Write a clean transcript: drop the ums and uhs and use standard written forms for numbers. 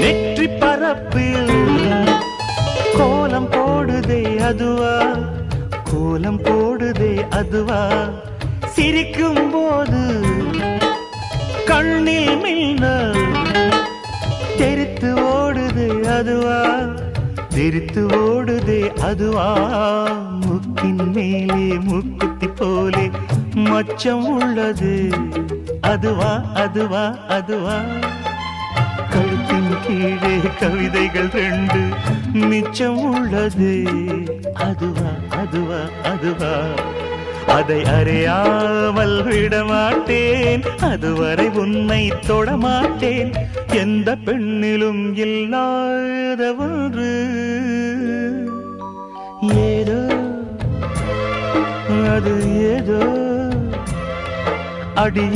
நெற்றி பரப்பில் கோலம் போடுதே அதுவா, கோலம் போடுதே அதுவா, சிரிக்கும் போது கண்ணில் மின்னல் தெரித்து ஓடுதே அதுவா, தெரித்து ஓடுதே அதுவா, முக்கின் மேலே முக்குத்தி போலே மச்சம் உள்ளது அதுவா, அதுவா, அதுவா, கழுத்தின் கீழே கவிதைகள் 2 மிச்சம் உள்ளது அதுவா, அதுவா, அதுவா, அதை அறியாமல் விடமாட்டேன், அதுவரை உன்னை தொடமாட்டேன், எந்த பெண்ணிலும் இல்லாத ஒன்று ஏதோ, அது ஏதோ அடியே.